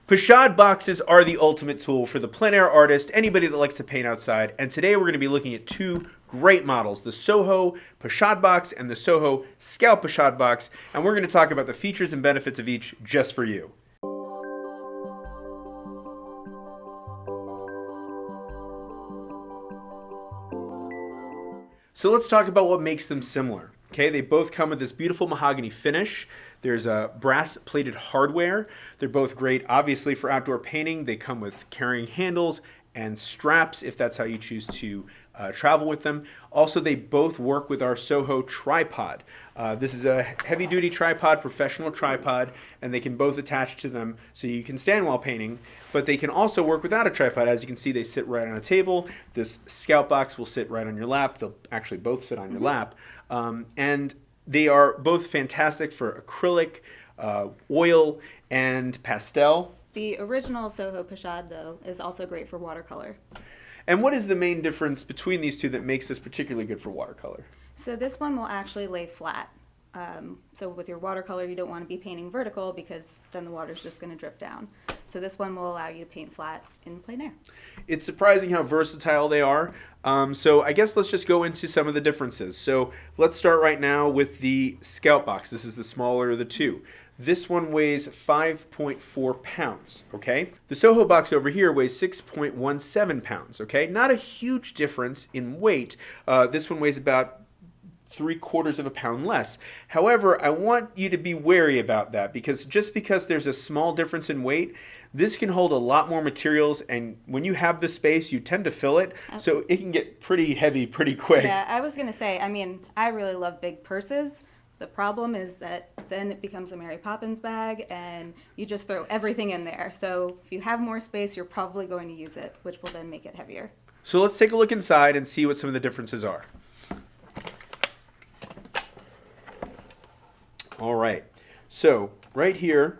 Pochade boxes are the ultimate tool for the plein air artist, anybody that likes to paint outside, and today we're going to be looking at two great models, the SoHo Pochade box and the SoHo Scout Pochade box, and we're going to talk about the features and benefits of each just for you. So let's talk about what makes them similar. Okay, they both come with this beautiful mahogany finish. There's a brass plated hardware. They're both great, obviously, for outdoor painting. They come with carrying handles and straps if that's how you choose to travel with them. Also, they both work with our SoHo tripod. This is a heavy-duty tripod, professional tripod, and they can both attach to them so you can stand while painting, but they can also work without a tripod. As you can see, they sit right on a table. This Scout box will sit right on your lap. They'll actually both sit on your lap. And they are both fantastic for acrylic, oil, and pastel. The original SoHo Pochade, though, is also great for watercolor. And what is the main difference between these two that makes this particularly good for watercolor? So this one will actually lay flat. So with your watercolor, you don't want to be painting vertical because then the water's just going to drip down. So this one will allow you to paint flat in plein air. It's surprising how versatile they are. So I guess let's just go into some of the differences. So let's start right now with the Scout box. This is the smaller of the two. This one weighs 5.4 pounds, okay? The SoHo box over here weighs 6.17 pounds, okay? Not a huge difference in weight. This one weighs about 3/4 of a pound less. However, I want you to be wary about that because just because there's a small difference in weight, this can hold a lot more materials, and when you have the space, you tend to fill it, so it can get pretty heavy pretty quick. Yeah, I was going to say, I mean, I really love big purses. The problem is that then it becomes a Mary Poppins bag and you just throw everything in there. So if you have more space, you're probably going to use it, which will then make it heavier. So let's take a look inside and see what some of the differences are. All right, so right here,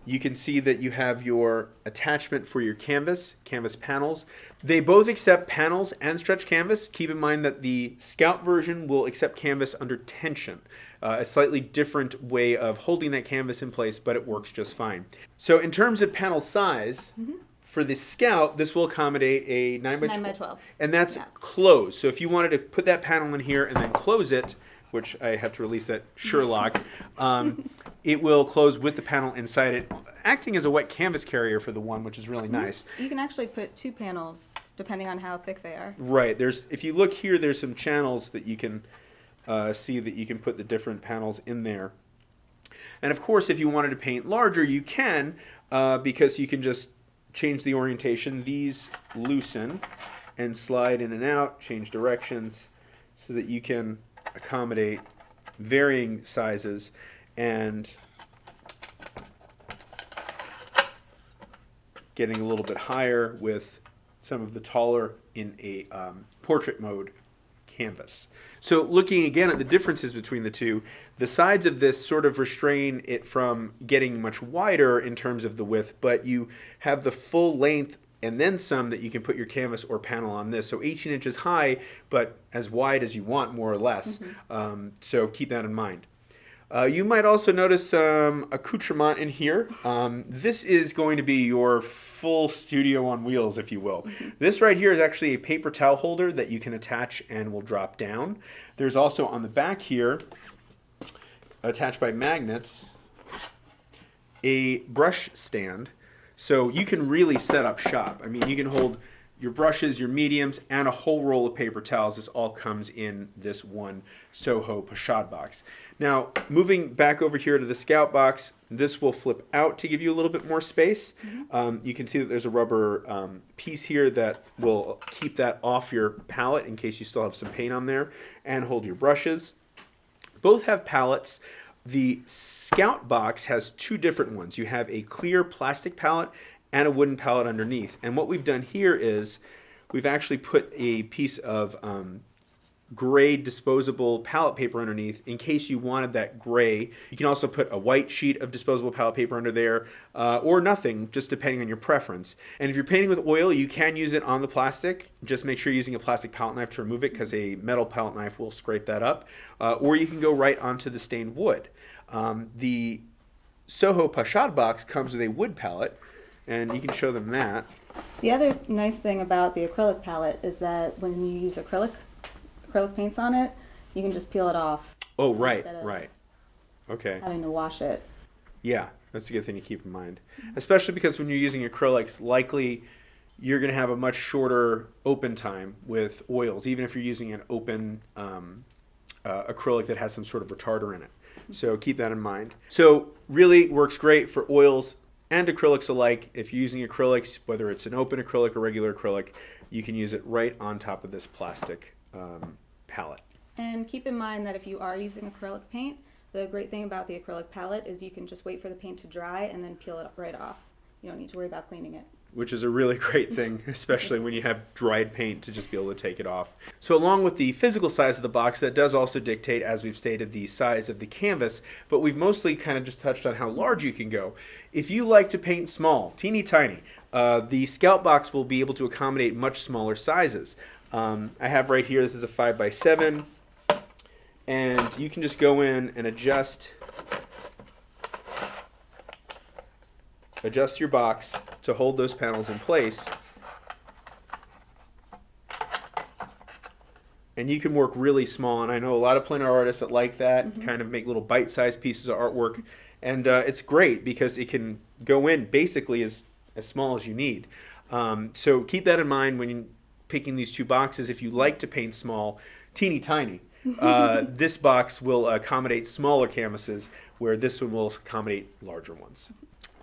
you can see that you have your attachment for your canvas panels. They both accept panels and stretch canvas. Keep in mind that the Scout version will accept canvas under tension, a slightly different way of holding that canvas in place, but it works just fine. So in terms of panel size, for the Scout, this will accommodate a 9x12. And that's closed. So if you wanted to put that panel in here and then close it, which I have to release that Sherlock, it will close with the panel inside it, acting as a wet canvas carrier for the one, which is really nice. You can actually put two panels depending on how thick they are. Right. If you look here, there's some channels that you can see that you can put the different panels in there. And of course, if you wanted to paint larger, you can, because you can just change the orientation. These loosen and slide in and out, change directions, so that you can accommodate varying sizes and getting a little bit higher with some of the taller in a portrait mode canvas. So looking again at the differences between the two, the sides of this sort of restrain it from getting much wider in terms of the width, but you have the full length and then some that you can put your canvas or panel on this. So 18 inches high, but as wide as you want, more or less. So keep that in mind. You might also notice some accoutrement in here. This is going to be your full studio on wheels, if you will. This right here is actually a paper towel holder that you can attach and will drop down. There's also on the back here, attached by magnets, a brush stand. So you can really set up shop. I mean, you can hold your brushes, your mediums, and a whole roll of paper towels. This all comes in this one SoHo Pochade box. Now, moving back over here to the Scout box, this will flip out to give you a little bit more space. You can see that there's a rubber piece here that will keep that off your palette in case you still have some paint on there, and hold your brushes. Both have palettes. The Scout box has two different ones. You have a clear plastic palette and a wooden palette underneath. And what we've done here is we've actually put a piece of gray disposable palette paper underneath in case you wanted that gray. You can also put a white sheet of disposable palette paper under there, or nothing, just depending on your preference. And if you're painting with oil, you can use it on the plastic. Just make sure you're using a plastic palette knife to remove it because a metal palette knife will scrape that up. Or you can go right onto the stained wood. The SoHo Pochade box comes with a wood palette, and you can show them that. The other nice thing about the acrylic palette is that when you use acrylic paints on it, you can just peel it off. Oh, right, instead of right. Okay. having to wash it. Yeah, that's a good thing to keep in mind. Especially because when you're using acrylics, likely you're going to have a much shorter open time with oils, even if you're using an open acrylic that has some sort of retarder in it. So keep that in mind. So really works great for oils and acrylics alike. If you're using acrylics, whether it's an open acrylic or regular acrylic, you can use it right on top of this plastic palette. And keep in mind that if you are using acrylic paint, the great thing about the acrylic palette is you can just wait for the paint to dry and then peel it right off. You don't need to worry about cleaning it. Which is a really great thing, especially when you have dried paint, to just be able to take it off. So along with the physical size of the box, that does also dictate, as we've stated, the size of the canvas, but we've mostly kind of just touched on how large you can go. If you like to paint small, teeny tiny, the Scout box will be able to accommodate much smaller sizes. I have right here, this is a 5x7, and you can just go in and adjust your box to hold those panels in place. And you can work really small, and I know a lot of plein air artists that like that, kind of make little bite-sized pieces of artwork, and it's great because it can go in basically as small as you need. So keep that in mind when you're picking these two boxes. If you like to paint small, teeny tiny, this box will accommodate smaller canvases, where this one will accommodate larger ones.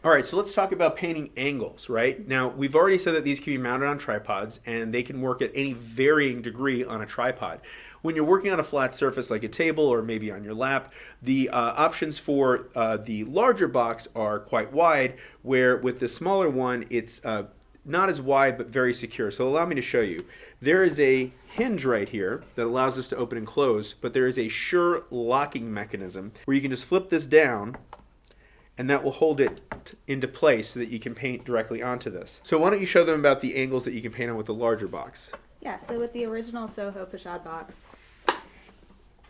All right, so let's talk about painting angles, right? Now, we've already said that these can be mounted on tripods, and they can work at any varying degree on a tripod. When you're working on a flat surface like a table or maybe on your lap, the options for the larger box are quite wide, where with the smaller one, it's not as wide but very secure. So allow me to show you. There is a hinge right here that allows us to open and close, but there is a sure locking mechanism where you can just flip this down, and that will hold it into place so that you can paint directly onto this. So why don't you show them about the angles that you can paint on with the larger box? Yeah, so with the original SoHo Pochade box,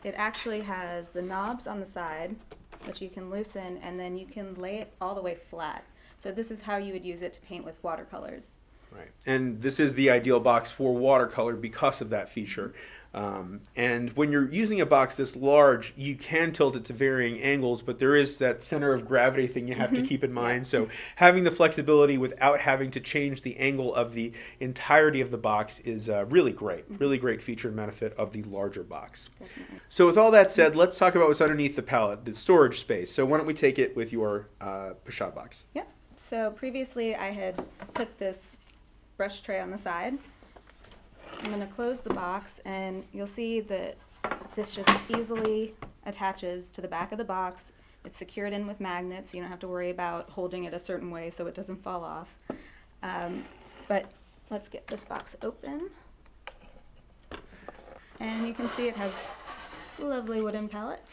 it actually has the knobs on the side, which you can loosen, and then you can lay it all the way flat. So this is how you would use it to paint with watercolors. Right, and this is the ideal box for watercolor because of that feature. And when you're using a box this large, you can tilt it to varying angles, but there is that center of gravity thing you have to keep in mind. Yeah. So having the flexibility without having to change the angle of the entirety of the box is really great. Really great feature and benefit of the larger box. Definitely. So with all that said, let's talk about what's underneath the palette, the storage space. So why don't we take it with your Pochade box? Yep. So previously I had put this brush tray on the side. I'm going to close the box, and you'll see that this just easily attaches to the back of the box. It's secured in with magnets. You don't have to worry about holding it a certain way so it doesn't fall off. But let's get this box open. And you can see it has a lovely wooden palette.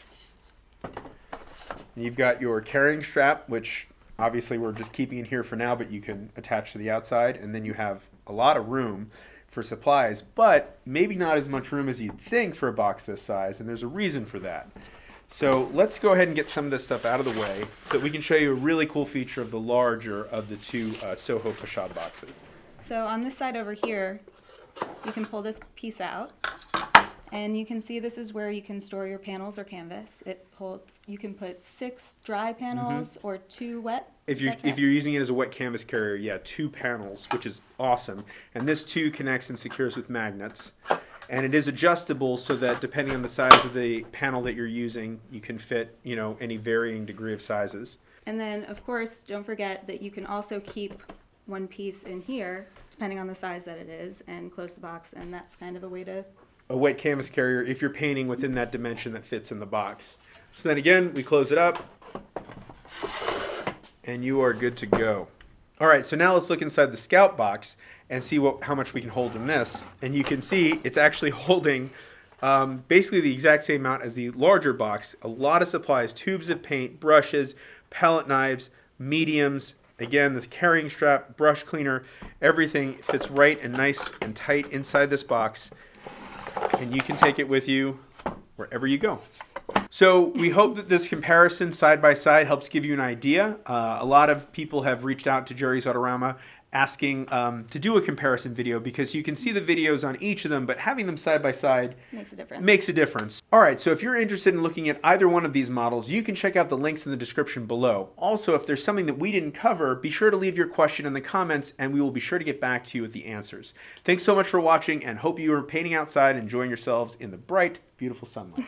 You've got your carrying strap, which obviously we're just keeping in here for now, but you can attach to the outside, and then you have a lot of room for supplies, but maybe not as much room as you'd think for a box this size, and there's a reason for that. So let's go ahead and get some of this stuff out of the way so that we can show you a really cool feature of the larger of the two SoHo Pochade boxes. So on this side over here, you can pull this piece out, and you can see this is where you can store your panels or canvas. You can put 6 dry panels or 2 wet. If you're using it as a wet canvas carrier, yeah, 2 panels, which is awesome. And this too connects and secures with magnets. And it is adjustable so that depending on the size of the panel that you're using, you can fit, any varying degree of sizes. And then, of course, don't forget that you can also keep one piece in here, depending on the size that it is, and close the box, and that's kind of a way to... A wet canvas carrier if you're painting within that dimension that fits in the box. So then again, we close it up, and you are good to go. All right, so now let's look inside the Scout box and see how much we can hold in this. And you can see it's actually holding basically the exact same amount as the larger box. A lot of supplies, tubes of paint, brushes, palette knives, mediums. Again, this carrying strap, brush cleaner, everything fits right and nice and tight inside this box. And you can take it with you wherever you go. So we hope that this comparison side by side helps give you an idea. A lot of people have reached out to Jerry's Artarama asking to do a comparison video because you can see the videos on each of them, but having them side by side Makes a difference. makes a difference. All right, so if you're interested in looking at either one of these models, you can check out the links in the description below. Also, if there's something that we didn't cover, be sure to leave your question in the comments and we will be sure to get back to you with the answers. Thanks so much for watching and hope you are painting outside, enjoying yourselves in the bright, beautiful sunlight.